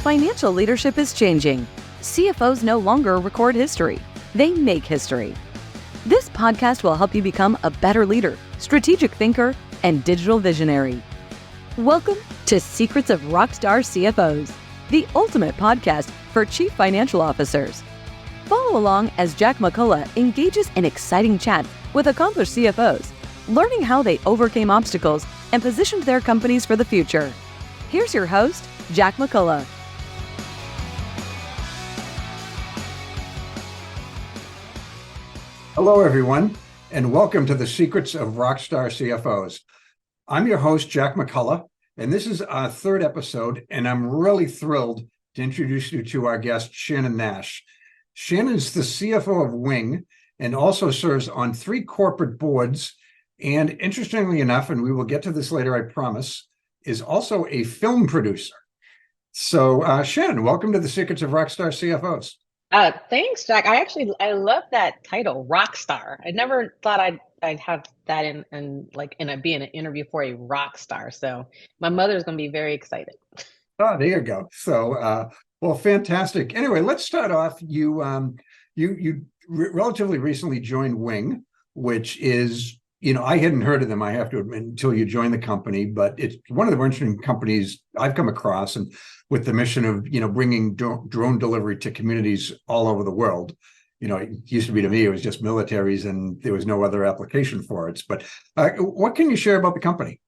Financial leadership is changing. CFOs no longer record history. They make history. This podcast will help you become a better leader, strategic thinker, and digital visionary. Welcome to Secrets of Rockstar CFOs, the ultimate podcast for chief financial officers. Follow along as Jack McCullough engages in exciting chats with accomplished CFOs, learning how they overcame obstacles and positioned their companies for the future. Here's your host, Jack McCullough. Hello, everyone, and welcome to the Secrets of Rockstar CFOs. I'm your host, Jack McCullough, and this is our third episode, and I'm really thrilled to introduce you to our guest, Shannon Nash. Shannon's the CFO of Wing and also serves on 3 corporate boards, and interestingly enough, and we will get to this later, I promise, is also a film producer. So, Shannon, welcome to the Secrets of Rockstar CFOs. Thanks, Jack. I love that title, rock star. I never thought I'd have that be in an interview for a rock star. So my mother's going to be very excited. Oh, there you go. So, well, fantastic. Anyway, let's start off. You relatively recently joined Wing, which is, I hadn't heard of them, I have to admit, until you joined the company, but it's one of the more interesting companies I've come across, and with the mission of, bringing drone delivery to communities all over the world. It used to be, to me, it was just militaries and there was no other application for it. But what can you share about the company?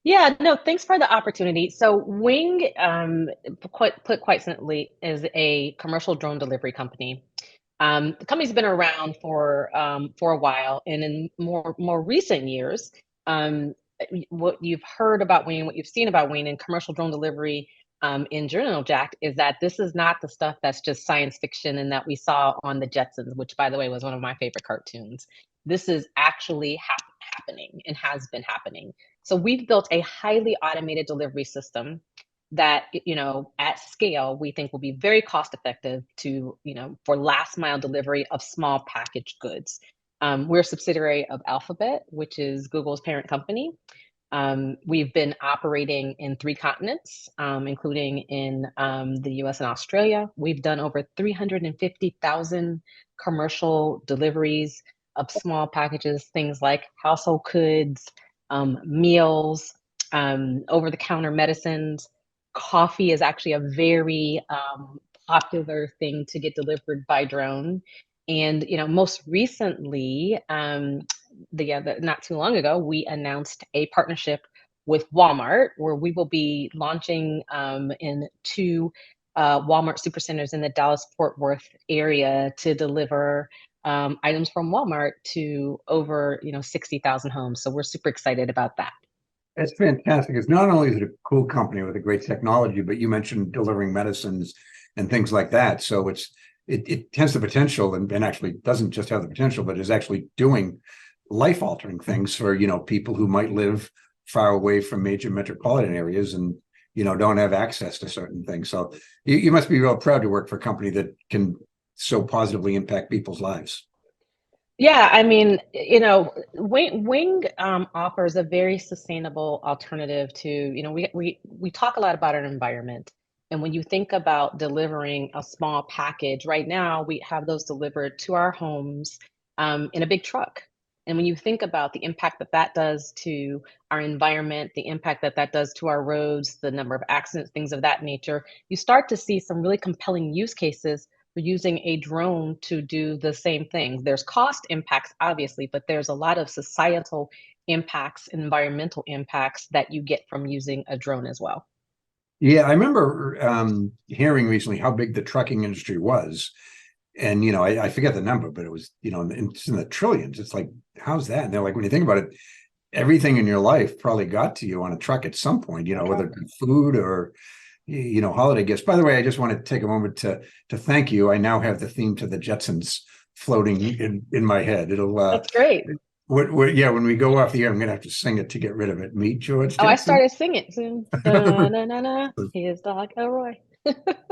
Yeah, no, thanks for the opportunity. So Wing, put quite simply, is a commercial drone delivery company. The company's been around for a while, and in more recent years, what you've heard about Wing, what you've seen about Wing and commercial drone delivery in general, Jack, is that this is not the stuff that's just science fiction and that we saw on the Jetsons, which, by the way, was one of my favorite cartoons. This is actually happening and has been happening. So we've built a highly automated delivery system that, at scale, we think will be very cost effective for last mile delivery of small packaged goods. We're a subsidiary of Alphabet, which is Google's parent company. We've been operating in 3 continents, including in the US and Australia. We've done over 350,000 commercial deliveries of small packages, things like household goods, meals, over-the-counter medicines. Coffee is actually a very popular thing to get delivered by drone. And, most recently, not too long ago, we announced a partnership with Walmart, where we will be launching in 2 Walmart supercenters in the Dallas-Fort Worth area to deliver items from Walmart to over 60,000 homes. So we're super excited about that. That's fantastic. It's not only is it a cool company with a great technology, but you mentioned delivering medicines and things like that. So it has the potential, and actually doesn't just have the potential, but is actually doing life-altering things for, people who might live far away from major metropolitan areas and, don't have access to certain things. So you must be real proud to work for a company that can so positively impact people's lives. Yeah, I mean, Wing offers a very sustainable alternative to, we talk a lot about our environment. And when you think about delivering a small package, right now we have those delivered to our homes in a big truck. And when you think about the impact that does to our environment, the impact that does to our roads, the number of accidents, things of that nature, you start to see some really compelling use cases for using a drone to do the same thing. There's cost impacts, obviously, but there's a lot of societal impacts, environmental impacts that you get from using a drone as well. Yeah, I remember hearing recently how big the trucking industry was. And, I forget the number, but it was, it's in the trillions. It's like, how's that? And they're like, when you think about it, everything in your life probably got to you on a truck at some point, whether it be food or, holiday gifts. By the way, I just want to take a moment to thank you. I now have the theme to the Jetsons floating in my head. That's great. When we go off the air, I'm going to have to sing it to get rid of it. Meet George Jetson. Oh, I started singing soon. Na, here's Doc Elroy.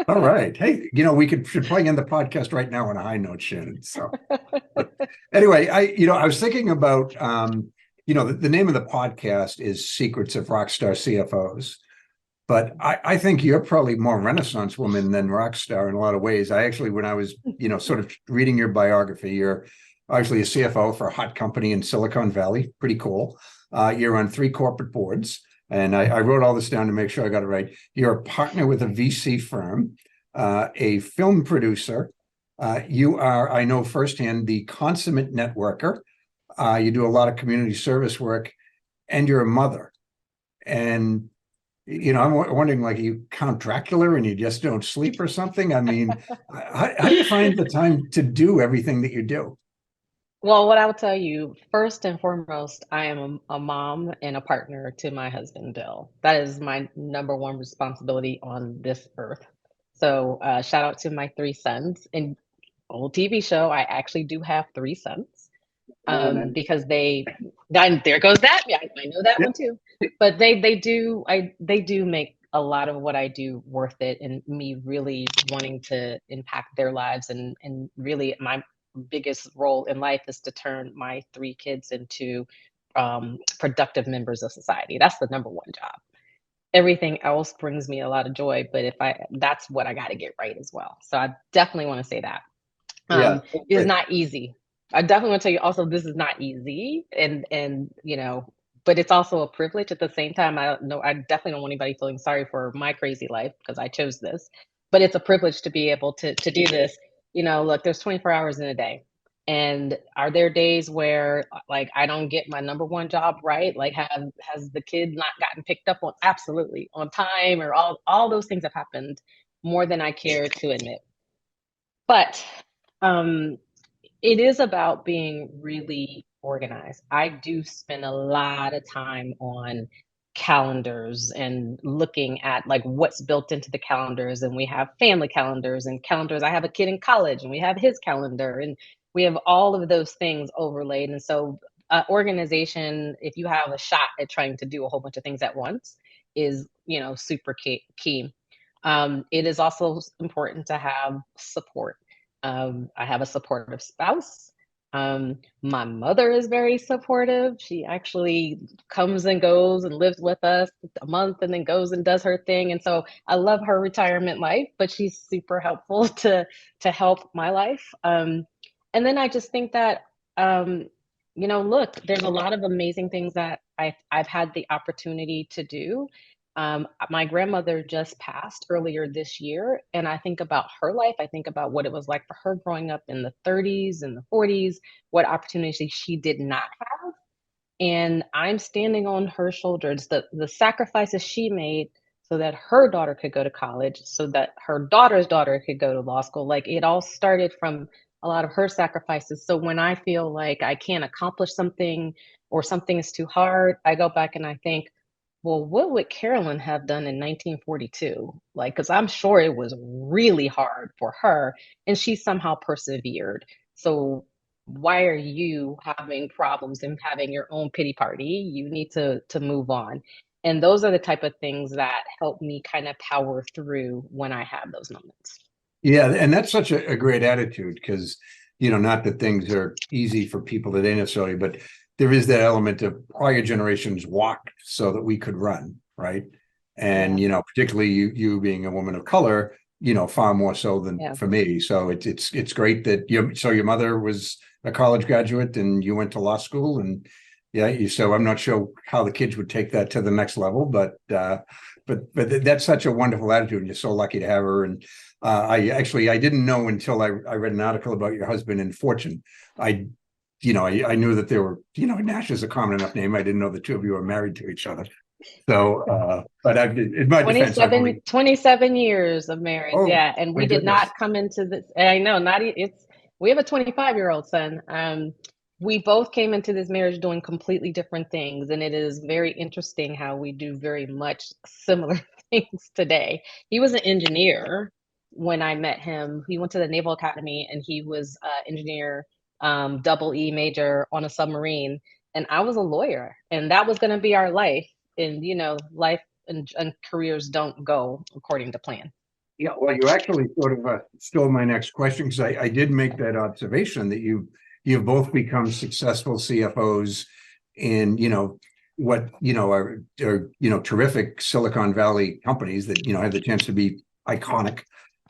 All right. Hey, we should probably end the podcast right now on a high note, Shannon. So anyway, I was thinking about, the name of the podcast is Secrets of Rockstar CFOs. But I think you're probably more Renaissance woman than rock star in a lot of ways. I actually, when I was, sort of reading your biography, you're actually a CFO for a hot company in Silicon Valley. Pretty cool. You're on 3 corporate boards. And I wrote all this down to make sure I got it right. You're a partner with a VC firm, a film producer. You are, I know firsthand, the consummate networker. You do a lot of community service work, and you're a mother. And I'm wondering, like, you Count Dracula and you just don't sleep or something? I mean, how do you find the time to do everything that you do? Well, what I will tell you, first and foremost, I am a mom and a partner to my husband, Bill. That is my number one responsibility on this earth. So, shout out to my 3 sons. In old TV show, I actually do have 3 sons. Because and there goes that. Yeah, I know that Yeah. one too. But they do make a lot of what I do worth it, and me really wanting to impact their lives, and really my biggest role in life is to turn my 3 kids into productive members of society. That's the number one job. Everything else brings me a lot of joy, but if I that's what I got to get right as well. So I definitely want to say that. Yeah. It is not easy. I definitely want to tell you also this is not easy, and but it's also a privilege at the same time. I don't know, I definitely don't want anybody feeling sorry for my crazy life because I chose this, but it's a privilege to be able to do this. Look, there's 24 hours in a day. And are there days where like I don't get my number one job right? Like has the kid not gotten picked up on absolutely on time, or all those things have happened more than I care to admit. But um, it is about being really organized. I do spend a lot of time on calendars and looking at like what's built into the calendars. And we have family calendars and calendars. I have a kid in college and we have his calendar, and we have all of those things overlaid. And so, organization, if you have a shot at trying to do a whole bunch of things at once, is super key. It is also important to have support. I have a supportive spouse. My mother is very supportive. She actually comes and goes and lives with us a month and then goes and does her thing. And so I love her retirement life, but she's super helpful to help my life. And then I just think that look, there's a lot of amazing things that I've had the opportunity to do. My grandmother just passed earlier this year, and I think about her life. I think about what it was like for her growing up in the 30s and the 40s, what opportunities she did not have. And I'm standing on her shoulders, the sacrifices she made so that her daughter could go to college, so that her daughter's daughter could go to law school. Like it all started from a lot of her sacrifices. So when I feel like I can't accomplish something or something is too hard, I go back and I think, well, what would Carolyn have done in 1942? Like, because I'm sure it was really hard for her, and she somehow persevered. So why are you having problems and having your own pity party? You need to move on. And those are the type of things that help me kind of power through when I have those moments. Yeah, and that's such a great attitude because, not that things are easy for people today necessarily, but there is that element of prior generations walked so that we could run, right? And, Yeah. particularly you being a woman of color, far more so than Yeah. for me. So it's great that your mother was a college graduate and you went to law school, and so I'm not sure how the kids would take that to the next level, but that's such a wonderful attitude, and you're so lucky to have her. And I didn't know until I read an article about your husband in Fortune. I knew that there were, Nash is a common enough name. I didn't know the two of you were married to each other. So, but in my defense, I've only 27 years of marriage. oh Yeah. And my we did goodness. not come into this. I know, we have a 25-year-old son. We both came into this marriage doing completely different things. And it is very interesting how we do very much similar things today. He was an engineer when I met him. He went to the Naval Academy and he was engineer, double E major on a submarine. And I was a lawyer, and that was going to be our life. And life and careers don't go according to plan. Yeah, well, you actually sort of stole my next question, because I did make that observation that you've both become successful CFOs in what are terrific Silicon Valley companies that have the chance to be iconic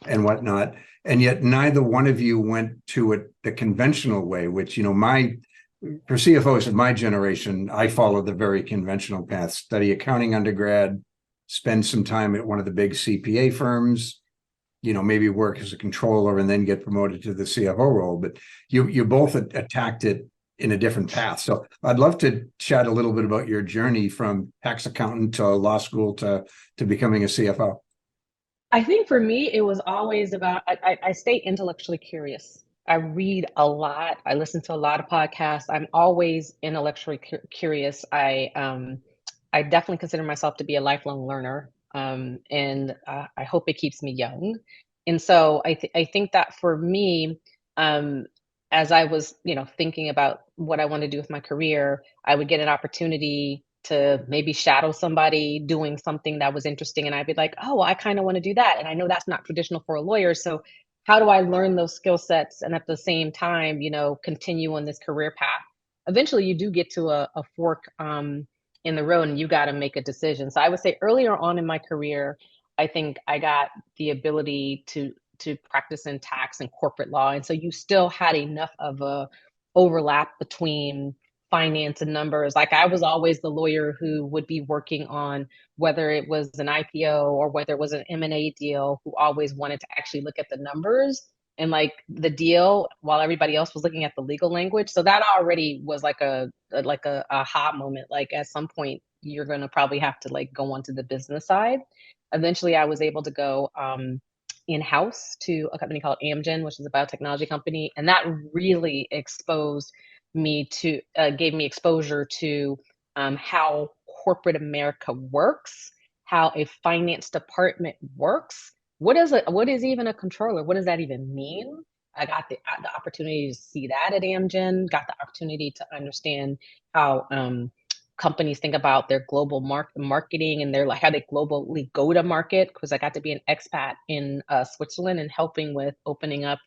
and whatnot, and yet neither one of you went to it the conventional way, which for CFOs of my generation, I followed the very conventional path: study accounting undergrad, spend some time at one of the big CPA firms, maybe work as a controller and then get promoted to the CFO role. But you both attacked it in a different path. So I'd love to chat a little bit about your journey from tax accountant to law school to becoming a CFO. I think for me, it was always about, I stay intellectually curious. I read a lot. I listen to a lot of podcasts. I'm always intellectually curious. I definitely consider myself to be a lifelong learner, and I hope it keeps me young. And so I think that for me, um, as I was, thinking about what I want to do with my career, I would get an opportunity to maybe shadow somebody doing something that was interesting, and I'd be like, oh, well, I kind of want to do that, and I know that's not traditional for a lawyer. So how do I learn those skill sets and at the same time, continue on this career path? Eventually, you do get to a fork in the road, and you got to make a decision. So I would say earlier on in my career, I think I got the ability to practice in tax and corporate law, and so you still had enough of a overlap between finance and numbers. Like, I was always the lawyer who would be working on whether it was an IPO or whether it was an M&A deal, who always wanted to actually look at the numbers and like the deal while everybody else was looking at the legal language. So that already was like a aha moment. Like, at some point you're going to probably have to like go onto the business side. Eventually I was able to go in-house to a company called Amgen, which is a biotechnology company, and that really exposed me to gave me exposure to how corporate America works, how a finance department works. What is even a controller? What does that even mean? I got the opportunity to see that at Amgen, got the opportunity to understand how companies think about their global marketing, and they're like how they globally go to market, because I got to be an expat in Switzerland and helping with opening up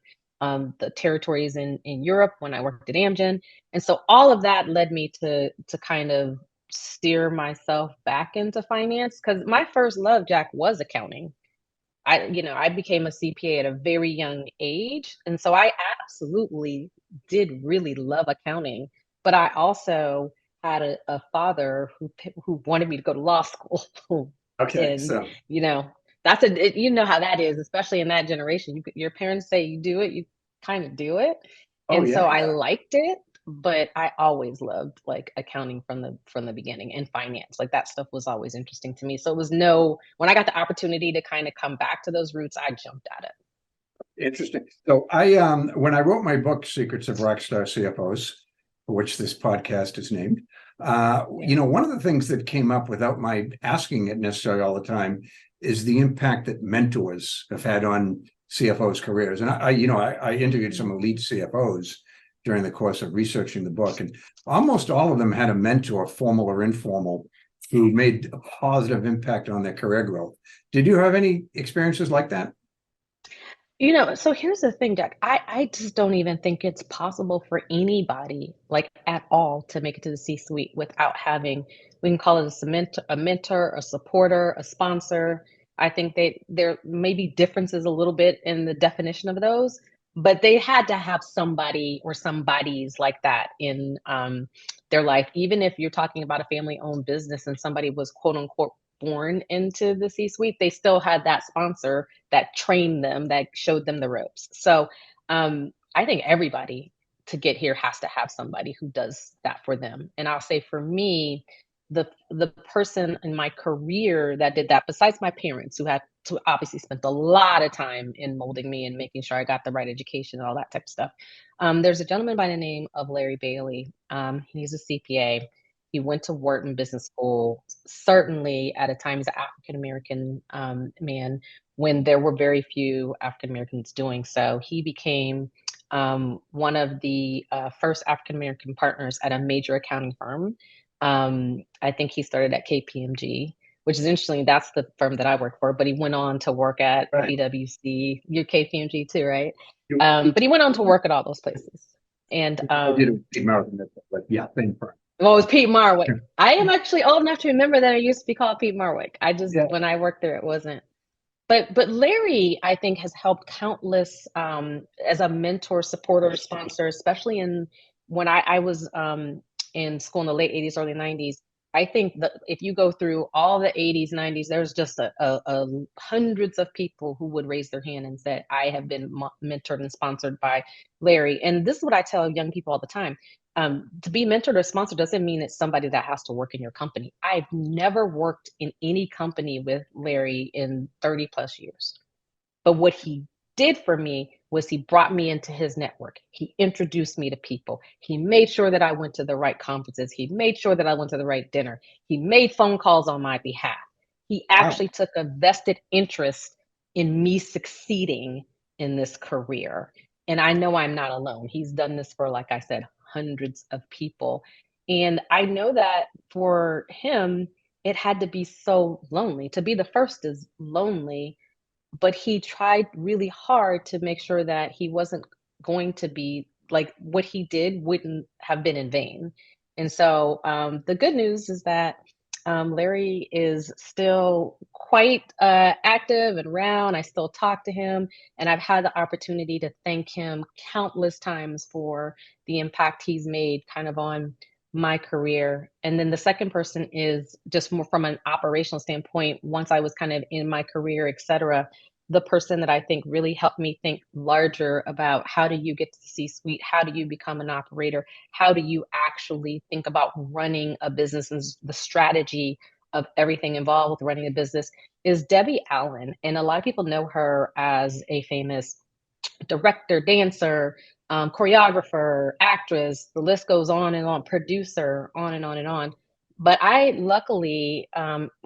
the territories in Europe when I worked at Amgen. And so all of that led me to kind of steer myself back into finance, because my first love, Jack, was accounting. I became a CPA at a very young age, and so I absolutely did really love accounting. But I also had a father who wanted me to go to law school, Okay, and so you know you know how that is, especially in that generation. Your parents say you do it, you kind of do it, oh and so yeah, I yeah. liked it. But I always loved like accounting from the beginning, and finance. Like, that stuff was always interesting to me. So it was no when I got the opportunity to kind of come back to those roots, I jumped at it. Interesting. So I when I wrote my book, Secrets of Rockstar CFOs, for which this podcast is named, Yeah. one of the things that came up without my asking it necessarily all the time is the impact that mentors have had on CFOs' careers. And I interviewed some elite CFOs during the course of researching the book, and almost all of them had a mentor, formal or informal, who made a positive impact on their career growth. Did you have any experiences like that? So here's the thing, Jack. I just don't even think it's possible for anybody, like at all, to make it to the C-suite without having, we can call it a mentor, a supporter, a sponsor. I think there may be differences a little bit in the definition of those, but they had to have somebody or somebodies like that in their life. Even if you're talking about a family-owned business and somebody was quote unquote born into the C-suite, they still had that sponsor that trained them, that showed them the ropes. So I think everybody to get here has to have somebody who does that for them. And I'll say for me, the person in my career that did that, besides my parents, who had to obviously spent a lot of time in molding me and making sure I got the right education and all that type of stuff. There's a gentleman by the name of Larry Bailey. He's a CPA. He went to Wharton Business School, certainly at a time as an African American man, when there were very few African Americans doing so. He became one of the first African American partners at a major accounting firm. I think he started at KPMG, which is interesting. That's the firm that I work for, but he went on to work at Right. PwC. You're KPMG too, right? You- But he went on to work at all those places. And I did a American, but yeah, same firm. Well, it was Pete Marwick. I am actually old enough to remember that it used to be called Pete Marwick. I just, Yeah. when I worked there, it wasn't. But Larry, I think, has helped countless, as a mentor, supporter, sponsor, especially in when I was in school in the late 80s, early 90s. I think that if you go through all the 80s, 90s, there's just a hundreds of people who would raise their hand and said, I have been mentored and sponsored by Larry. And this is what I tell young people all the time. To be mentored or sponsored doesn't mean it's somebody that has to work in your company. I've never worked in any company with Larry in 30 plus years. But what he did for me was he brought me into his network. He introduced me to people. He made sure that I went to the right conferences. He made sure that I went to the right dinner. He made phone calls on my behalf. He Wow. actually took a vested interest in me succeeding in this career. And I know I'm not alone. He's done this for, like I said, hundreds of people. And I know that for him, it had to be so lonely. To be the first is lonely, but he tried really hard to make sure that he wasn't going to be like what he did wouldn't have been in vain. And so the good news is that Larry is still quite active and around. I still talk to him, and I've had the opportunity to thank him countless times for the impact he's made kind of on my career. And then the second person is just more from an operational standpoint. Once I was kind of in my career, et cetera, the person that I think really helped me think larger about how do you get to the C-suite? How do you become an operator? How do you actually think about running a business and the strategy of everything involved with running a business is Debbie Allen. And a lot of people know her as a famous director, dancer, choreographer, actress, the list goes on and on, producer, on and on and on. But I luckily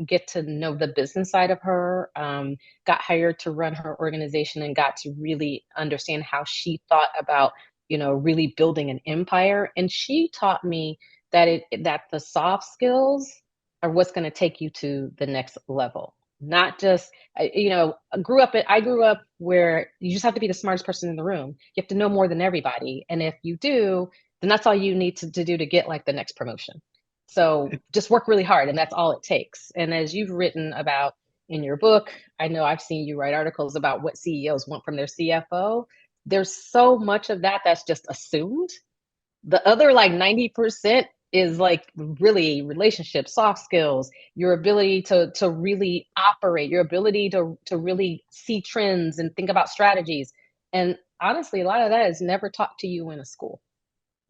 get to know the business side of her, got hired to run her organization and got to really understand how she thought about, really building an empire. And she taught me that the soft skills are what's going to take you to the next level. Not just, I grew up where you just have to be the smartest person in the room. You have to know more than everybody. And if you do, then that's all you need to do to get like the next promotion. So just work really hard, and that's all it takes. And as you've written about in your book, I know I've seen you write articles about what CEOs want from their CFO. There's so much of that that's just assumed. The other like 90% is like really relationships, soft skills, your ability to really operate, your ability to really see trends and think about strategies. And honestly, a lot of that is never taught to you in a school.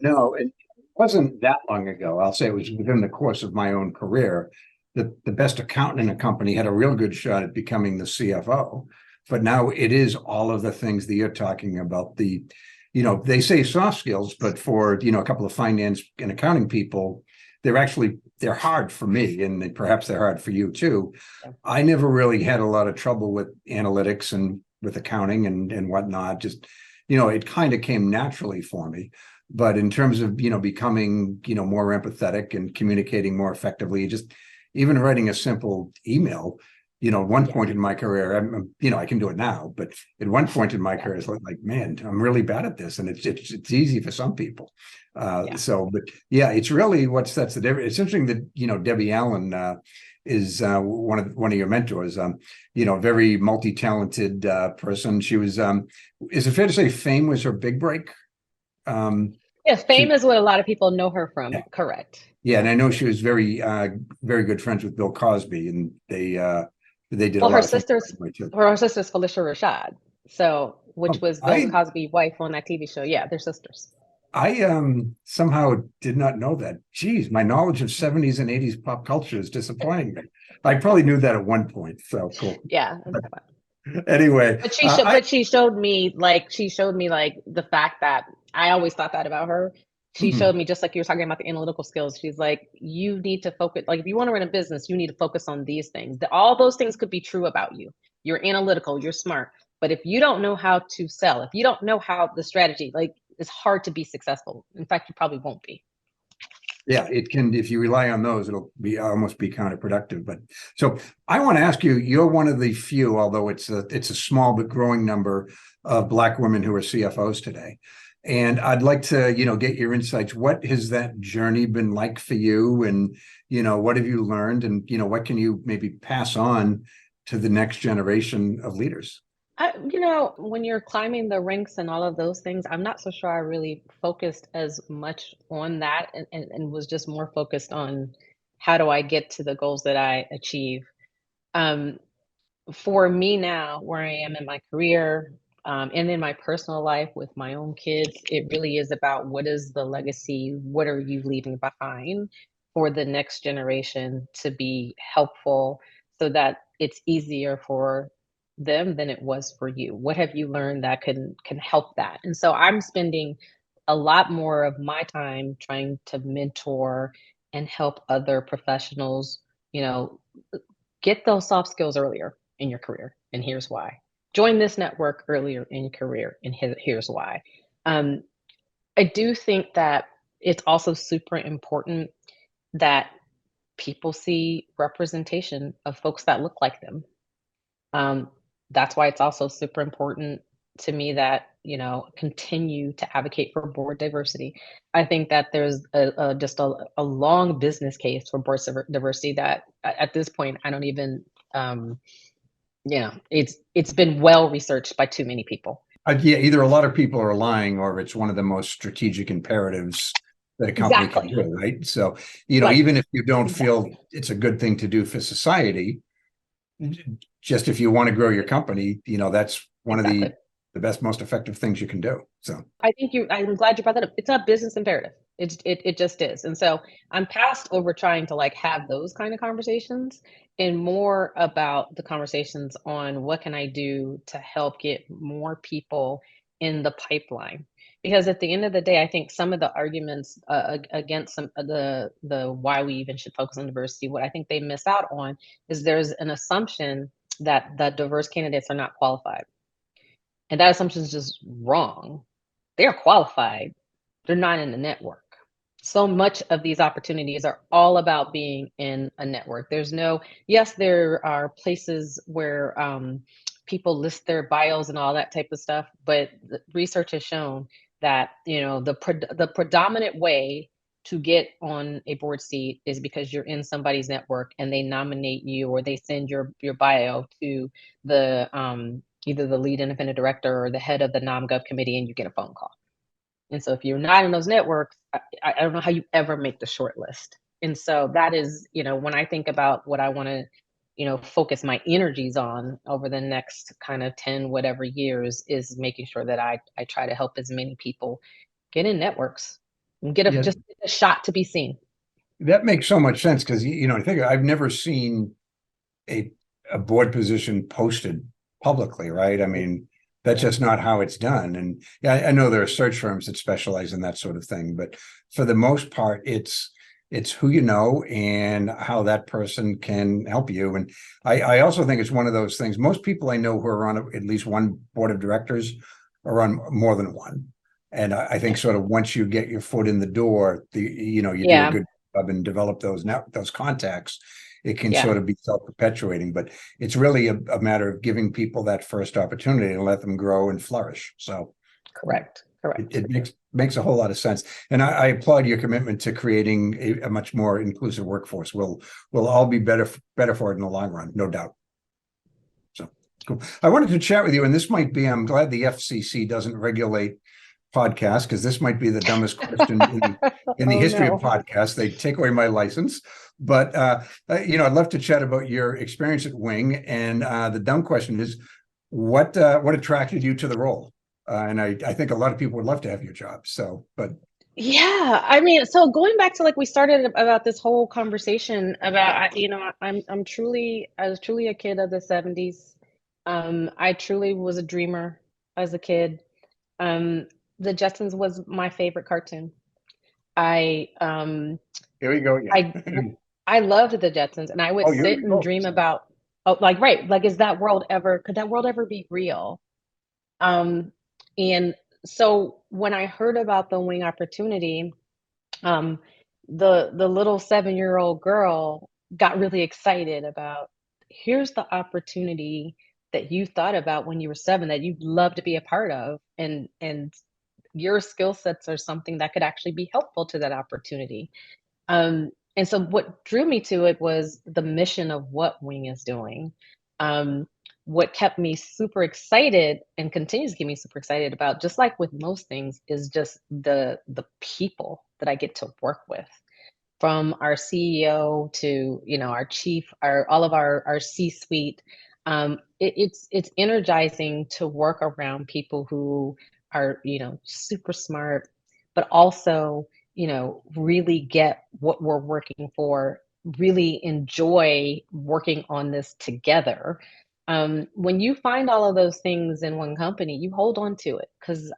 No, it wasn't that long ago. I'll say it was within the course of my own career. The best accountant in a company had a real good shot at becoming the CFO. But now it is all of the things that you're talking about. They say soft skills, but for, a couple of finance and accounting people, they're hard for me, and perhaps they're hard for you too. Yeah. I never really had a lot of trouble with analytics and with accounting and whatnot. Just, it kind of came naturally for me. But in terms of, becoming, more empathetic and communicating more effectively, just even writing a simple email, at one point in my career, I can do it now, but at one point in my career, it's like, man, I'm really bad at this, and it's easy for some people. But yeah, it's really that's the difference. It's interesting that Debbie Allen is one of your mentors. Very multi-talented person. She was. Is it fair to say Fame was her big break? Yes, Fame is what a lot of people know her from. Yeah. Correct. Yeah, and I know she was very, very good friends with Bill Cosby, and they did a Well, lot of things. her sister's Felicia Rashad, which was Bill I Cosby's wife on that TV show. Yeah, they're sisters. Somehow did not know that. Geez, my knowledge of 70s and 80s pop culture is disappointing me. I probably knew that at one point. So cool. Yeah. Anyway, But she showed me like the fact that I always thought that about her. She showed me, just like you were talking about the analytical skills. She's like, you need to focus. Like, if you want to run a business, you need to focus on these things. All those things could be true about you. You're analytical, you're smart. But if you don't know how to sell, if you don't know how the strategy, like, it's hard to be successful. In fact, you probably won't be. Yeah, it can. If you rely on those, it'll almost be counterproductive. But so I want to ask you, you're one of the few, although it's a small but growing number of Black women who are CFOs today. And I'd like to, get your insights. What has that journey been like for you? And, what have you learned? And, what can you maybe pass on to the next generation of leaders? When you're climbing the ranks and all of those things, I'm not so sure I really focused as much on that and was just more focused on how do I get to the goals that I achieve. Um, for me now, where I am in my career, and in my personal life with my own kids, it really is about what is the legacy? What are you leaving behind for the next generation to be helpful so that it's easier for them than it was for you? What have you learned that can help that? And so I'm spending a lot more of my time trying to mentor and help other professionals, you know, get those soft skills earlier in your career, and here's why. Join this network earlier in your career, and here's why. Um, I do think that it's also super important that people see representation of folks that look like them. Um, that's why it's also super important to me that continue to advocate for board diversity. I think that there's just a long business case for diversity that at this point I don't even it's been well researched by too many people. Yeah, either a lot of people are lying or it's one of the most strategic imperatives that a company can Exactly. do, right? So, Right. even if you don't feel Exactly. it's a good thing to do for society, just if you want to grow your company, that's one of Exactly. the best, most effective things you can do. So, I'm glad you brought that up. It's a business imperative. It just is. And so I'm past over trying to like have those kind of conversations and more about the conversations on what can I do to help get more people in the pipeline. Because at the end of the day, I think some of the arguments against some of the why we even should focus on diversity, what I think they miss out on is there's an assumption that the diverse candidates are not qualified. And that assumption is just wrong. They're qualified, they're not in the network. So much of these opportunities are all about being in a network. Yes, there are places where people list their bios and all that type of stuff, but the research has shown that the predominant way to get on a board seat is because you're in somebody's network and they nominate you or they send your bio to the either the lead independent director or the head of the nom gov committee and you get a phone call. And so if you're not in those networks, I don't know how you ever make the short list. And so that is, when I think about what I want to, focus my energies on over the next kind of 10 whatever years is making sure that I try to help as many people get in networks and yeah, just get a shot to be seen. that makes so much sense because, I think I've never seen a board position posted publicly, right? I mean, that's Yeah. just not how it's done. And yeah, I know there are search firms that specialize in that sort of thing, but for the most part, it's who you know and how that person can help you. And I also think it's one of those things. Most people I know who are on at least one board of directors are on more than one. And I think Yeah. sort of once you get your foot in the door, you do a Yeah. good job and develop those contacts, it can Yeah. sort of be self-perpetuating, but it's really a matter of giving people that first opportunity and let them grow and flourish. So Correct. it, Correct. it makes a whole lot of sense. And I applaud your commitment to creating a much more inclusive workforce. We'll all be better for it in the long run, no doubt. So cool. I wanted to chat with you, and this might be, I'm glad the FCC doesn't regulate podcast because this might be the dumbest question in the Oh history of no. podcasts. They take away my license, but I'd love to chat about your experience at Wing. And the dumb question is, what attracted you to the role? And I think a lot of people would love to have your job. So, but Yeah, I mean, so going back to like we started about this whole conversation about, I was truly a kid of the 70s. I truly was a dreamer as a kid. Um, the Jetsons was my favorite cartoon. I here we go I again. I loved the Jetsons, and I would Oh, you're sit the and host. dream about, oh, like, right, like, could that world ever be real? Um, and so when I heard about the Wing opportunity, um, the little 7-year-old girl got really excited about, here's the opportunity that you thought about when you were 7 that you'd love to be a part of, and your skill sets are something that could actually be helpful to that opportunity. And so what drew me to it was the mission of what Wing is doing. Um, what kept me super excited and continues to keep me super excited about, just like with most things, is just the people that I get to work with, from our CEO to, our chief, our all of our C-suite. It's energizing to work around people who are, super smart, but also, really get what we're working for, really enjoy working on this together. When you find all of those things in one company, you hold on to it, because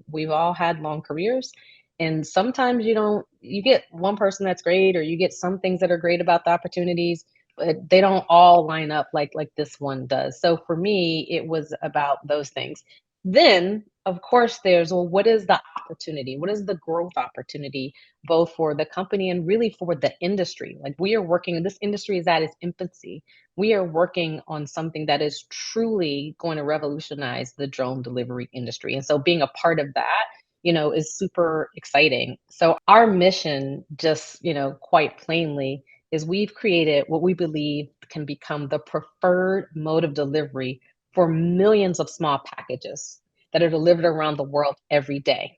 we've all had long careers, and sometimes you get one person that's great, or you get some things that are great about the opportunities, but they don't all line up like this one does. So for me, it was about those things. Then, of course, there's, well, what is the opportunity? What is the growth opportunity, both for the company and really for the industry? Like, we are working, this industry is at its infancy. We are working on something that is truly going to revolutionize the drone delivery industry. And so being a part of that, is super exciting. So our mission, just, quite plainly, is we've created what we believe can become the preferred mode of delivery for millions of small packages that are delivered around the world every day.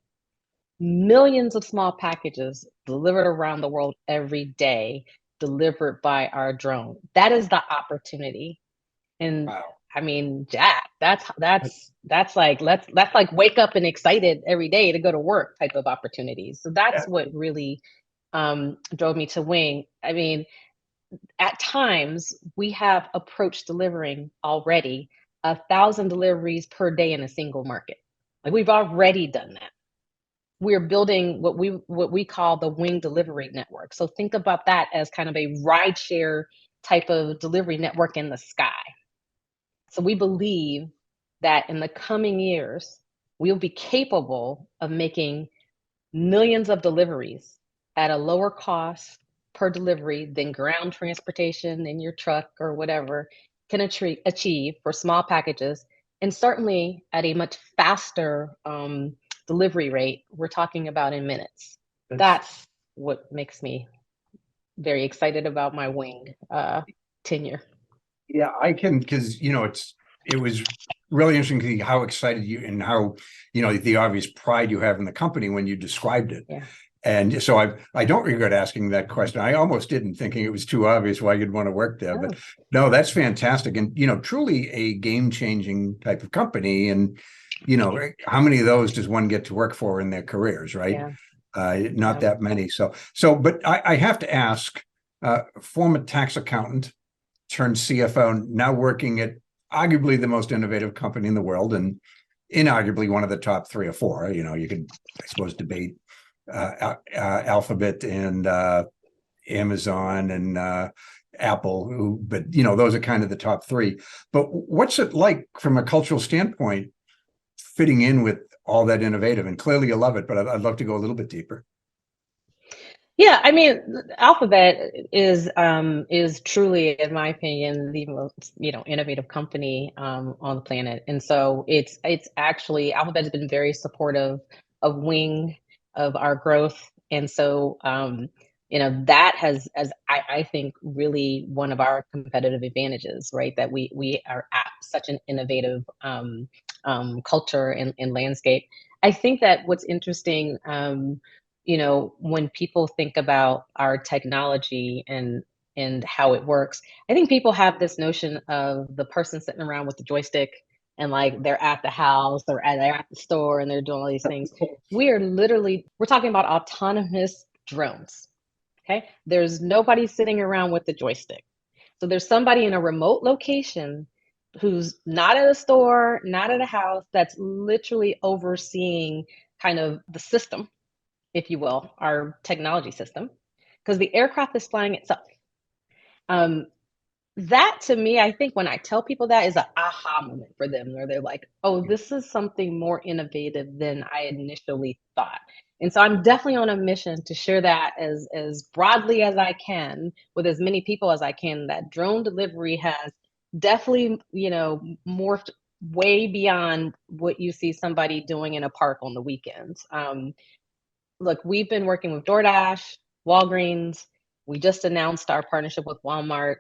Millions of small packages delivered around the world every day, delivered by our drone. That is the opportunity. And Wow. I mean, Jack, that's like, that's like wake up and excited every day to go to work type of opportunities. So that's what really drove me to Wing. I mean, at times we have approached delivering already 1,000 deliveries per day in a single market. Like, we've already done that. We're building what we call the Wing delivery network. So think about that as kind of a rideshare type of delivery network in the sky. So we believe that in the coming years, we'll be capable of making millions of deliveries at a lower cost per delivery than ground transportation in your truck or whatever can achieve for small packages, and certainly at a much faster delivery rate. We're talking about in minutes. That's That's what makes me very excited about my Wing tenure. Yeah, I can, because it was really interesting to see how excited you and how the obvious pride you have in the company when you described it. Yeah. And so I don't regret asking that question. I almost didn't, thinking it was too obvious why you'd want to work there. But Oh, no, that's fantastic, and truly a game-changing type of company. And how many of those does one get to work for in their careers, right? yeah, Not yeah. that many. But I have to ask, former tax accountant turned CFO, now working at arguably the most innovative company in the world, and inarguably one of the top 3 or 4. You could, I suppose, debate Alphabet and Amazon and Apple, but those are kind of the top 3. But what's it like from a cultural standpoint, fitting in with all that innovative? And clearly you love it, but I'd love to go a little bit deeper. Yeah, I mean, Alphabet is truly, in my opinion, the most, innovative company on the planet. And so it's actually, Alphabet has been very supportive of Wing, of our growth. And so that has, as I think, really one of our competitive advantages, right? That we are at such an innovative culture and landscape. I think that what's interesting, when people think about our technology and how it works, I think people have this notion of the person sitting around with the joystick, and like they're at the house or they're at the store and they're doing all these things. We're talking about autonomous drones. Okay. There's nobody sitting around with the joystick. So there's somebody in a remote location who's not at a store, not at a house, that's literally overseeing kind of the system, if you will, our technology system, because the aircraft is flying itself. Um, that, to me, I think when I tell people that, is an aha moment for them, where they're like, oh, this is something more innovative than I initially thought. And so I'm definitely on a mission to share that as broadly as I can with as many people as I can, that drone delivery has definitely, morphed way beyond what you see somebody doing in a park on the weekends. Look, we've been working with DoorDash, Walgreens. We just announced our partnership with Walmart.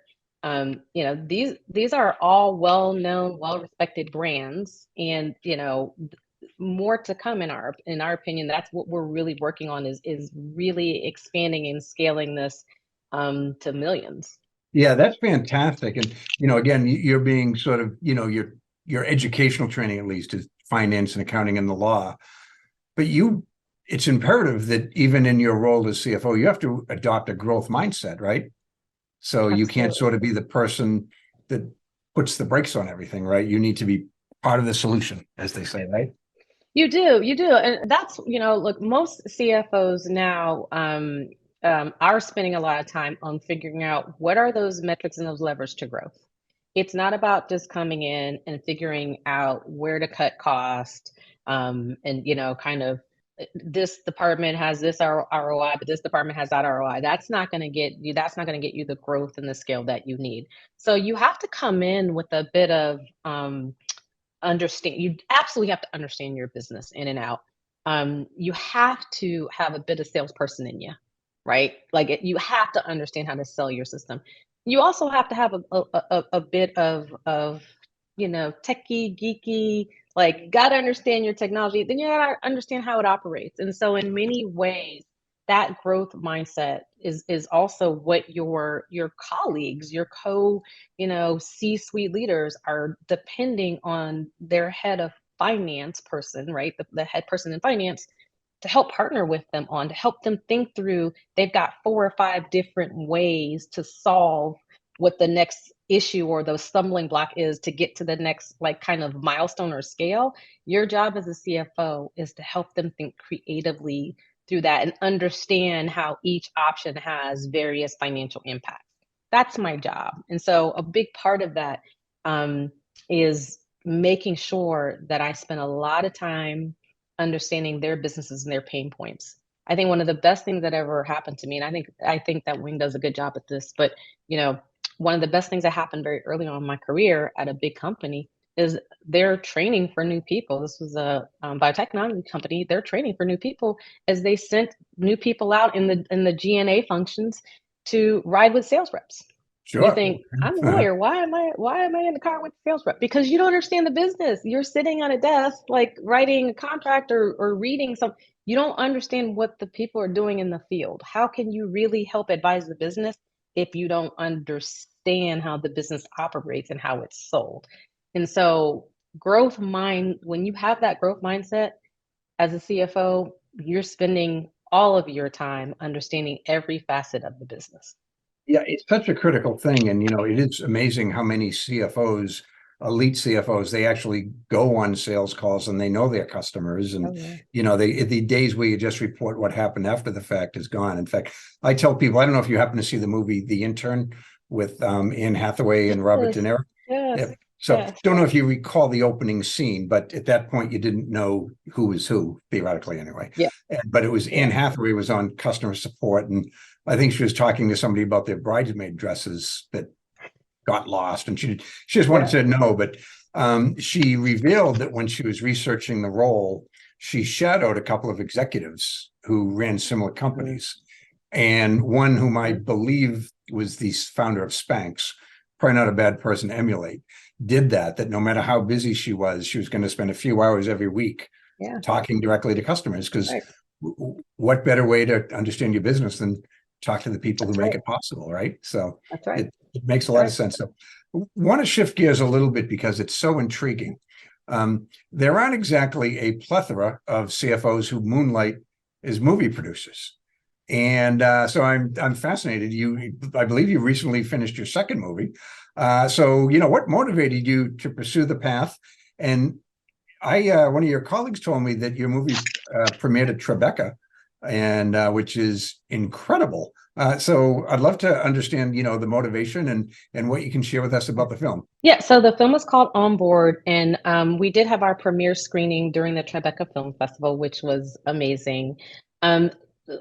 These are all well-known, well-respected brands, and more to come in our opinion. That's what we're really working on is really expanding and scaling this to millions. Yeah, that's fantastic. And, again, you're being sort of, your educational training at least is finance and accounting and the law. But it's imperative that even in your role as CFO, you have to adopt a growth mindset, right? So you can't Absolutely. sort of be the person that puts the brakes on everything, right? You need to be part of the solution, as they say, right? You do, and that's look, most CFOs now are spending a lot of time on figuring out what are those metrics and those levers to growth. It's not about just coming in and figuring out where to cut cost, and kind of this department has this ROI, but this department has that ROI. That's not going to get you. That's not going to get you the growth and the scale that you need. So you have to come in with a bit of understand. You absolutely have to understand your business in and out. You have to have a bit of salesperson in you, right? Like you have to understand how to sell your system. You also have to have a bit of techie, geeky, like gotta understand your technology. Then you gotta understand how it operates. And so in many ways, that growth mindset is also what your colleagues, your C-suite leaders are depending on their head of finance person, right? The head person in finance to help partner with them on, to help them think through. They've got 4 or 5 different ways to solve what the next issue or the stumbling block is to get to the next like kind of milestone or scale. Your job as a CFO is to help them think creatively through that and understand how each option has various financial impacts. That's my job. And so a big part of that is making sure that I spend a lot of time understanding their businesses and their pain points. I think one of the best things that ever happened to me, and I think that Wing does a good job at this, but one of the best things that happened very early on in my career at a big company is they're training for new people. This was a biotechnology company. They're training for new people as they sent new people out in the G&A functions to ride with sales reps. You Sure. think, I'm a lawyer. Why am I in the car with the sales rep? Because you don't understand the business. You're sitting on a desk, like writing a contract or reading some. You don't understand what the people are doing in the field. How can you really help advise the business if you don't understand how the business operates and how it's sold? And so when you have that growth mindset as a CFO, you're spending all of your time understanding every facet of the business. Yeah, it's such a critical thing. And, it is amazing how many CFOs, elite CFOs, they actually go on sales calls and they know their customers. And, Oh, yeah. the days where you just report what happened after the fact is gone. In fact, I tell people, I don't know if you happen to see the movie The Intern with Anne Hathaway and Robert De Yes, Niro. yes, Yeah. So yes. don't know if you recall the opening scene, but at that point you didn't know who was who, theoretically anyway. Yeah, But it was Anne yeah, Hathaway was on customer support, and I think she was talking to somebody about their bridesmaid dresses that got lost, and she just wanted yeah. to know. But she revealed that when she was researching the role, she shadowed a couple of executives who ran similar Mhm, companies, and one whom I mhm. believe was the founder of Spanx, probably not a bad person to emulate, did that no matter how busy she was going to spend a few hours every week Yeah, talking directly to customers, because right. what better way to understand your business than talk to the people who That's make right. it possible, right? So That's right. it makes a That's lot of right. sense. So want to shift gears a little bit because it's so intriguing. There aren't exactly a plethora of CFOs who moonlight as movie producers. And so I'm fascinated. I believe you recently finished your second movie. So what motivated you to pursue the path? And one of your colleagues told me that your movie premiered at Tribeca, and which is incredible. So I'd love to understand, the motivation and what you can share with us about the film. Yeah, so the film was called On Board, and we did have our premiere screening during the Tribeca Film Festival, which was amazing. Um,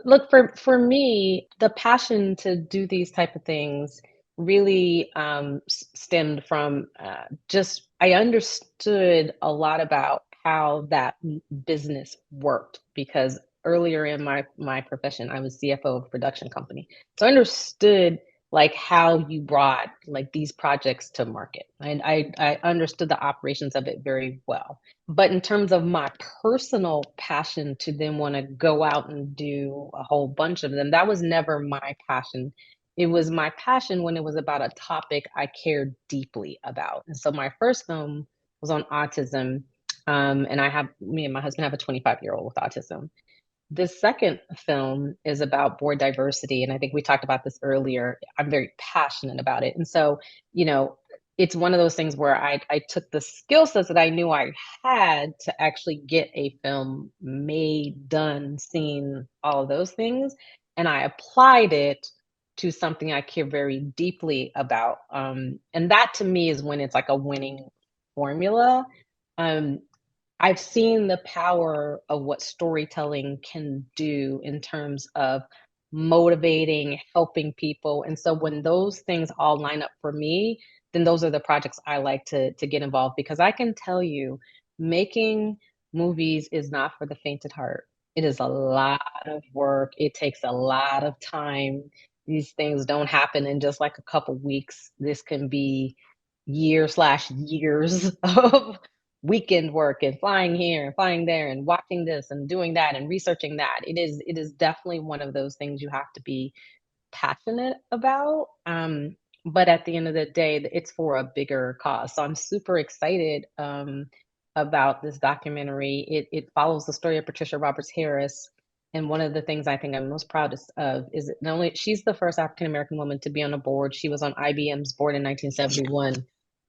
Look, for me, the passion to do these type of things really stemmed from just I understood a lot about how that business worked because earlier in my profession, I was CFO of a production company. So I understood like how you brought like these projects to market. And I understood the operations of it very well. But in terms of my personal passion to then want to go out and do a whole bunch of them, that was never my passion. It was my passion when it was about a topic I cared deeply about. And so my first film was on autism. And me and my husband have a 25-year-old with autism. The second film is about board diversity, and I think we talked about this earlier. I'm very passionate about it. And so, you know, it's one of those things where I took the skill sets that I knew I had to actually get a film made, done, seen, all of those things, and I applied it to something I care very deeply about. And that to me is when it's like a winning formula. Um, I've seen the power of what storytelling can do in terms of motivating, helping people. And so when those things all line up for me, then those are the projects I like to get involved because I can tell you making movies is not for the faint at heart. It is a lot of work. It takes a lot of time. These things don't happen in just like a couple weeks. This can be years of weekend work and flying here and flying there and watching this and doing that and researching that. It is definitely one of those things you have to be passionate about. But at the end of the day, it's for a bigger cause. So I'm super excited about this documentary. It follows the story of Patricia Roberts Harris. And one of the things I think I'm most proudest of is that not only she's the first African American woman to be on a board, she was on IBM's board in 1971.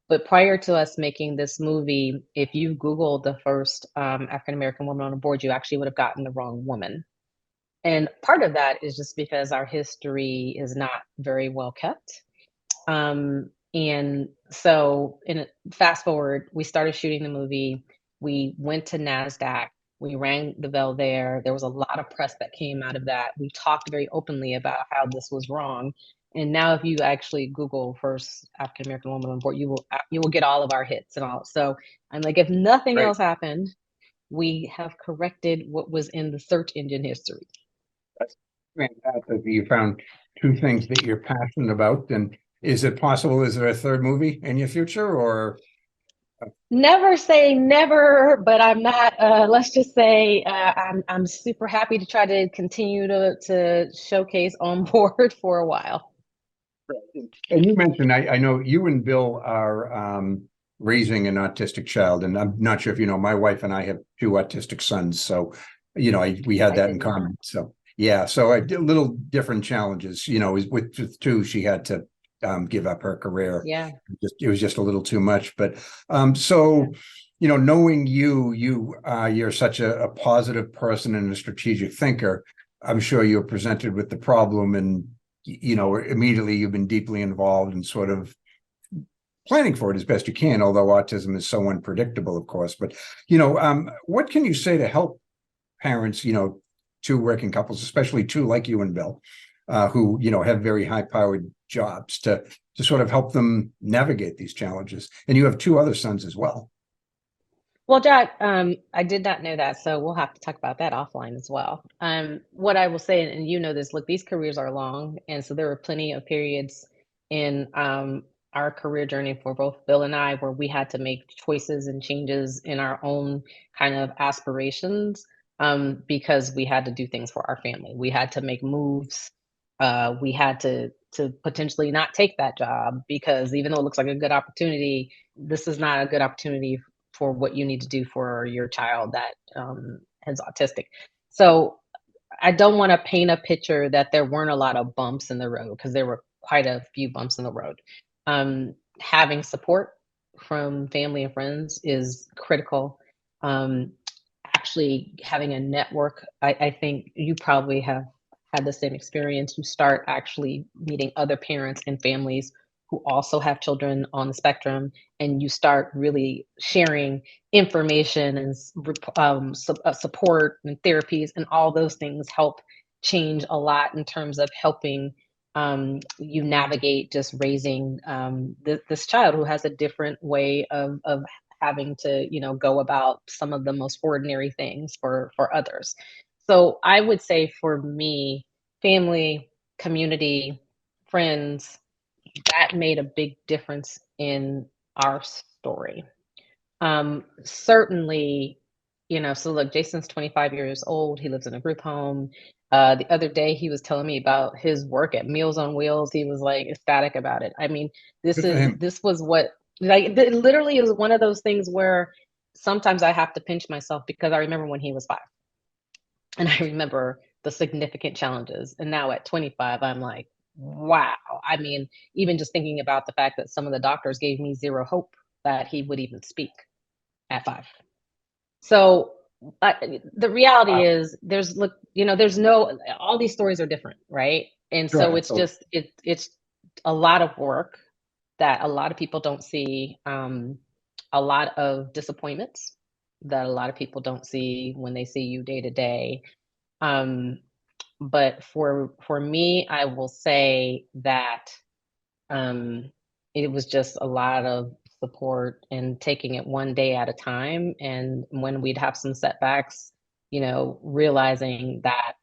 But prior to us making this movie, if you Googled the first African American woman on a board, you actually would have gotten the wrong woman. And part of that is just because our history is not very well kept. And so, fast forward, we started shooting the movie. We went to NASDAQ. We rang the bell there. There was a lot of press that came out of that. We talked very openly about how this was wrong. And now, if you actually Google first African American woman on board, you will get all of our hits and all. So I'm like, if nothing Right. else happened, we have corrected what was in the search engine history. That's fantastic. You found two things that you're passionate about. And is it possible, is there a third movie in your future or? Never say never, but I'm not. Let's just say I'm super happy to try to continue to showcase on board for a while. And you mentioned, I know you and Bill are raising an autistic child, and I'm not sure if you know, my wife and I have two autistic sons, so we had I that did in not. common. So yeah, so I did little different challenges. With two, she had to give up her career. Yeah. It was just a little too much. But so knowing you're such a positive person and a strategic thinker, I'm sure you're presented with the problem and immediately you've been deeply involved in sort of planning for it as best you can, although autism is so unpredictable, of course. But, what can you say to help parents, two working couples, especially two like you and Bill, who, have very high powered jobs to sort of help them navigate these challenges? And you have two other sons as well. Well, Jack, I did not know that, so we'll have to talk about that offline as well. What I will say, and you know this, look, these careers are long, and so there were plenty of periods in our career journey for both Bill and I where we had to make choices and changes in our own kind of aspirations because we had to do things for our family. We had to make moves. We had to potentially not take that job because even though it looks like a good opportunity, this is not a good opportunity for what you need to do for your child that is autistic. So I don't want to paint a picture that there weren't a lot of bumps in the road because there were quite a few bumps in the road. Having support from family and friends is critical. Um, Actually having a network, I think you probably have had the same experience. You start actually meeting other parents and families who also have children on the spectrum, and you start really sharing information and support and therapies, and all those things help change a lot in terms of helping you navigate just raising this child who has a different way of having to, go about some of the most ordinary things for others. So I would say for me, family, community, friends, that made a big difference in our story. Certainly, so look, Jason's 25 years old. He lives in a group home. The other day he was telling me about his work at Meals on Wheels. He was like ecstatic about it. I mean, Good for him. this was what, like, literally, it was one of those things where sometimes I have to pinch myself because I remember when he was 5, and I remember the significant challenges. And now at 25, I'm like, wow. I mean, even just thinking about the fact that some of the doctors gave me zero hope that he would even speak at 5. So the reality Wow. is there's no, all these stories are different, right? And Sure, so it's absolutely. just, it's a lot of work that a lot of people don't see, a lot of disappointments that a lot of people don't see when they see you day to day. Um, but for me, I will say that um, it was just a lot of support and taking it one day at a time. And when we'd have some setbacks, realizing that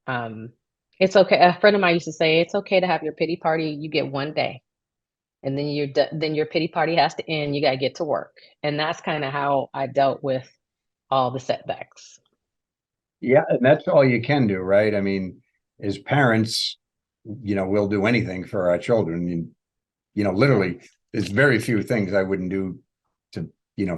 um, it's okay. A friend of mine used to say, "It's okay to have your pity party. You get one day, and then then your pity party has to end. You got to get to work." And that's kind of how I dealt with all the setbacks. Yeah, and that's all you can do, right? I mean, as parents, we'll do anything for our children. Yeah. Literally, there's very few things I wouldn't do to,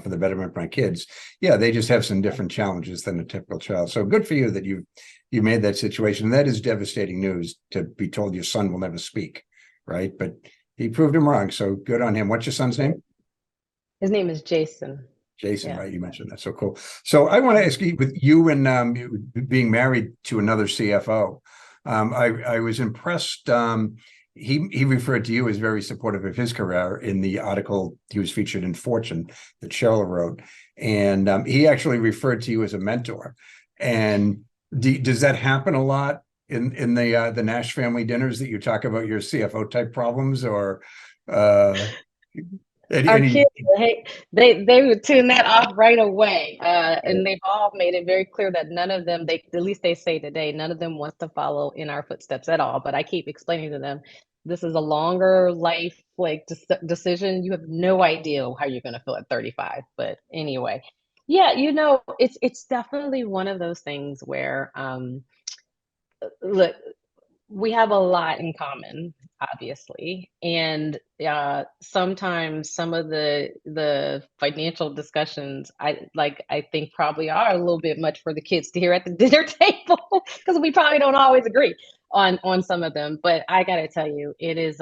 for the betterment of my kids. Yeah, they just have some different challenges than a typical child. So good for you that you made that situation. That is devastating news to be told your son will never speak, right? But he proved him wrong. So good on him. What's your son's name? His name is Jason. Jason, Yeah. right? You mentioned that. So cool. So I want to ask you, with you and being married to another CFO, I was impressed. He referred to you as very supportive of his career in the article he was featured in Fortune that Cheryl wrote, and he actually referred to you as a mentor. And does that happen a lot in the Nash family dinners that you talk about your CFO type problems, or uh, Our any? kids, they would tune that off right away, and they've all made it very clear that none of them, they at least they say today, none of them wants to follow in our footsteps at all. But I keep explaining to them, this is a longer life like decision. You have no idea how you're going to feel at 35. But anyway, yeah, it's definitely one of those things where look, we have a lot in common, obviously, and sometimes some of the financial discussions I think probably are a little bit much for the kids to hear at the dinner table because we probably don't always agree on some of them. But I gotta tell you, it is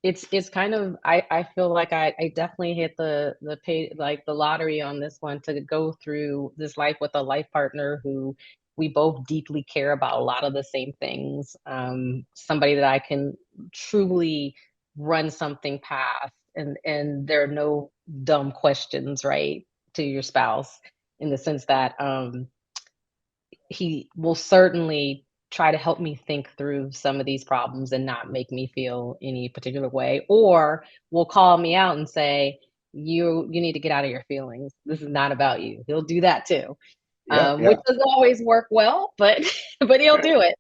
it's kind of, I feel like I definitely hit the pay, like the lottery on this one, to go through this life with a life partner who we both deeply care about a lot of the same things. Somebody that I can truly run something past, and there are no dumb questions, right, to your spouse, in the sense that he will certainly try to help me think through some of these problems and not make me feel any particular way, or will call me out and say, you need to get out of your feelings, this is not about you. He'll do that too, Yeah, which yeah. doesn't always work well, but but he'll do it.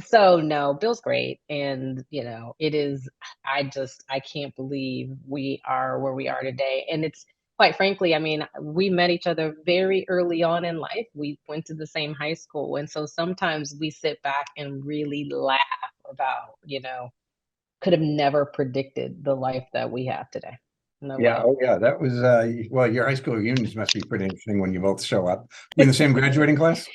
So no, Bill's great, and it is, I can't believe we are where we are today. And it's, quite frankly, I mean, we met each other very early on in life. We went to the same high school. And so sometimes we sit back and really laugh about, could have never predicted the life that we have today. No Yeah, way. oh yeah, that was well, your high school reunions must be pretty interesting when you both show up. You in the same graduating class?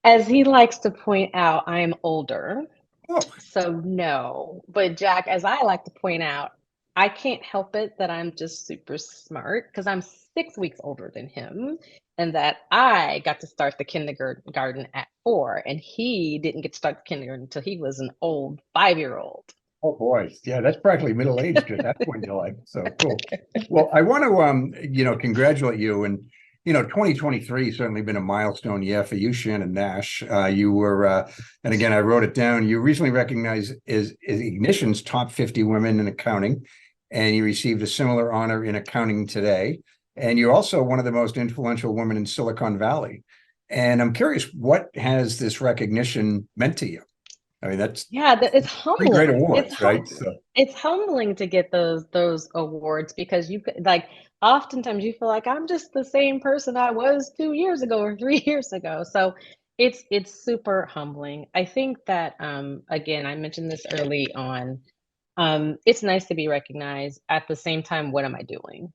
As he likes to point out, I am older. Oh, So no, but Jack, as I like to point out, I can't help it that I'm just super smart because I'm 6 weeks older than him, and that I got to start the kindergarten at 4, and he didn't get to start the kindergarten until he was an old 5-year old. oh boy. Yeah, that's practically middle-aged at that point in your life. So cool. Well, I want to congratulate you, and 2023 certainly been a milestone year for you, Shannon Nash. You were, and again, I wrote it down. You recently recognized as Ignition's top 50 women in accounting, and you received a similar honor in Accounting Today. And you're also one of the most influential women in Silicon Valley. And I'm curious, what has this recognition meant to you? I mean, that's it's three great humbling. awards, right? So, It's humbling to get those awards because you could like oftentimes you feel like I'm just the same person I was 2 years ago or 3 years ago. So it's super humbling. I think that again, I mentioned this early on. It's nice to be recognized. At the same time, what am I doing?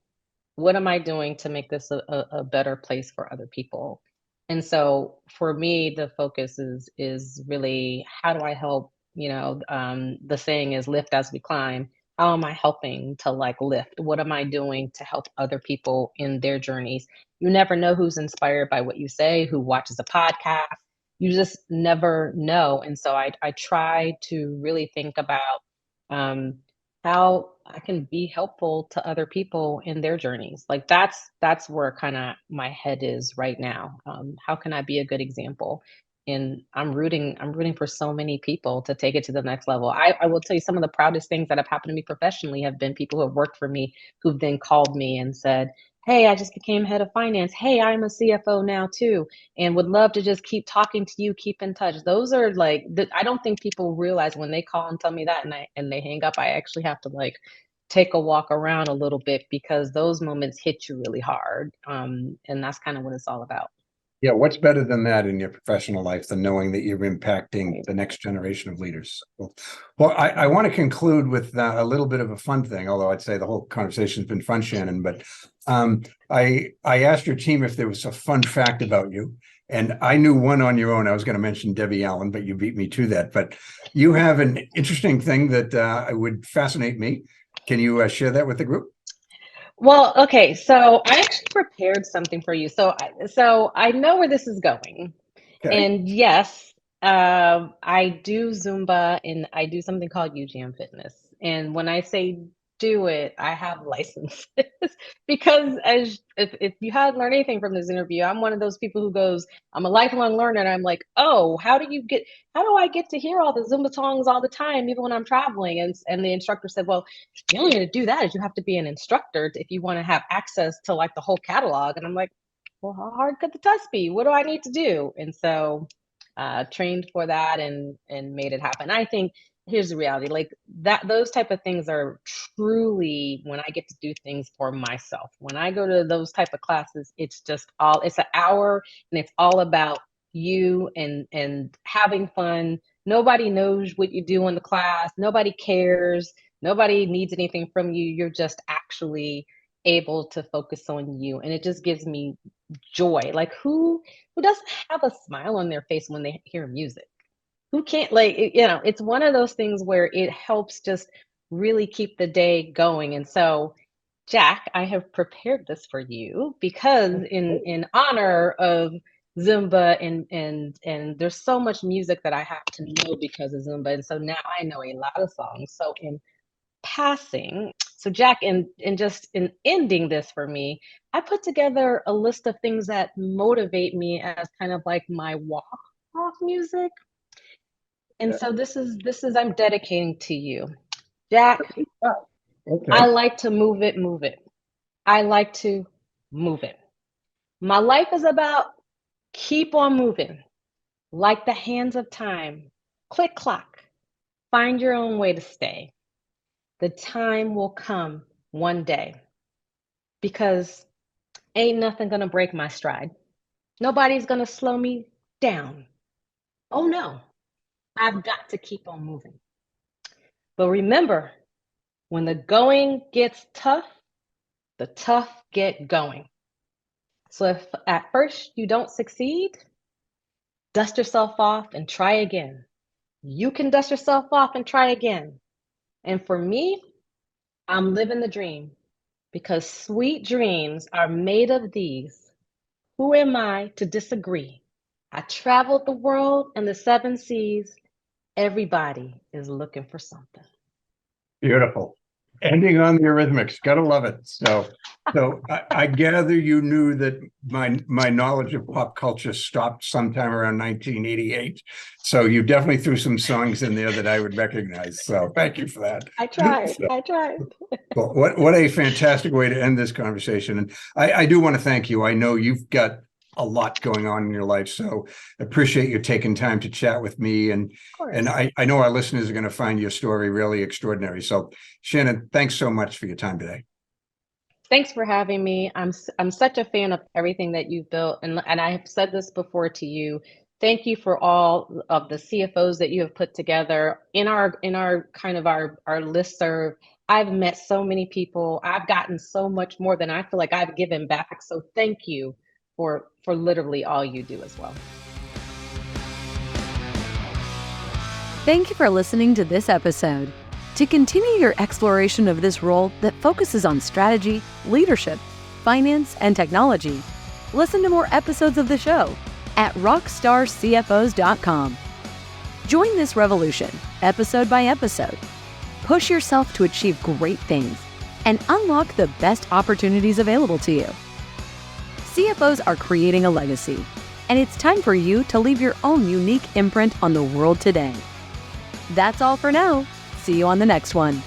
What am I doing to make this a better place for other people? And so for me, the focus is really how do I help? The saying is lift as we climb. How am I helping to like lift? What am I doing to help other people in their journeys? You never know who's inspired by what you say, who watches a podcast. You just never know. And so I try to really think about um, how I can be helpful to other people in their journeys. Like that's where kind of my head is right now. How can I be a good example? And I'm rooting for so many people to take it to the next level. I will tell you some of the proudest things that have happened to me professionally have been people who have worked for me who've then called me and said, "Hey, I just became head of finance. Hey, I'm a CFO now too, and would love to just keep talking to you, keep in touch." Those are like I don't think people realize when they call and tell me that and they hang up, I actually have to like take a walk around a little bit because those moments hit you really hard. And that's kind of what it's all about. yeah, what's better than that in your professional life than knowing that you're impacting the next generation of leaders? Well, I want to conclude with a little bit of a fun thing, although I'd say the whole conversation's been fun, Shannon. But I asked your team if there was a fun fact about you, and I knew one on your own. I was going to mention Debbie Allen, but you beat me to that. But you have an interesting thing that would fascinate me. Can you share that with the group? Well, okay, so I actually prepared something for you. So I know where this is going. Okay. And yes, I do Zumba and I do something called UGM Fitness. And when I say do it, I have licenses because if you hadn't learned anything from this interview, I'm one of those people who goes, I'm a lifelong learner, and I'm like, oh, how do I get to hear all the Zumba songs all the time, even when I'm traveling? And the instructor said, well, the only way to do that is you have to be an instructor if you want to have access to like the whole catalog. And I'm like, well, how hard could the test be? What do I need to do? And so trained for that and made it happen. I think here's the reality, like that those type of things are truly when I get to do things for myself. When I go to those type of classes, it's an hour and it's all about you and having fun. Nobody knows what you do in the class. Nobody cares. Nobody needs anything from you. You're just actually able to focus on you. And it just gives me joy. Like who doesn't have a smile on their face when they hear music? Who can't it's one of those things where it helps just really keep the day going. And so Jack, I have prepared this for you because in honor of Zumba and there's so much music that I have to know because of Zumba. And so now I know a lot of songs. So in passing. So Jack, in just in ending this for me, I put together a list of things that motivate me as kind of like my walk off music. And so this is I'm dedicating to you. Jack, I Okay. like to move it, move it. I like to move it. My life is about keep on moving, like the hands of time. Click clock. Find your own way to stay. The time will come one day because ain't nothing gonna break my stride. Nobody's gonna slow me down. Oh no, I've got to keep on moving. But remember, when the going gets tough, the tough get going. So if at first you don't succeed, dust yourself off and try again. You can dust yourself off and try again. And for me, I'm living the dream because sweet dreams are made of these. Who am I to disagree? I traveled the world and the seven seas. Everybody is looking for something. Beautiful. Ending on the Eurythmics, gotta love it. So I gather you knew that my knowledge of pop culture stopped sometime around 1988. So you definitely threw some songs in there that I would recognize. So thank you for that. I tried. So, I tried. well, what a fantastic way to end this conversation. And I do want to thank you. I know you've got a lot going on in your life, so appreciate you taking time to chat with me. And Of course. I know our listeners are going to find your story really extraordinary. So Shannon, thanks so much for your time today. Thanks for having me. I'm such a fan of everything that you've built, and I have said this before to you. Thank you for all of the CFOs that you have put together in our kind of our listserv. I've met so many people. I've gotten so much more than I feel like I've given back. So thank you for literally all you do as well. Thank you for listening to this episode. To continue your exploration of this role that focuses on strategy, leadership, finance, and technology, listen to more episodes of the show at rockstarcfos.com. Join this revolution, episode by episode. Push yourself to achieve great things and unlock the best opportunities available to you. CFOs are creating a legacy, and it's time for you to leave your own unique imprint on the world today. That's all for now. See you on the next one.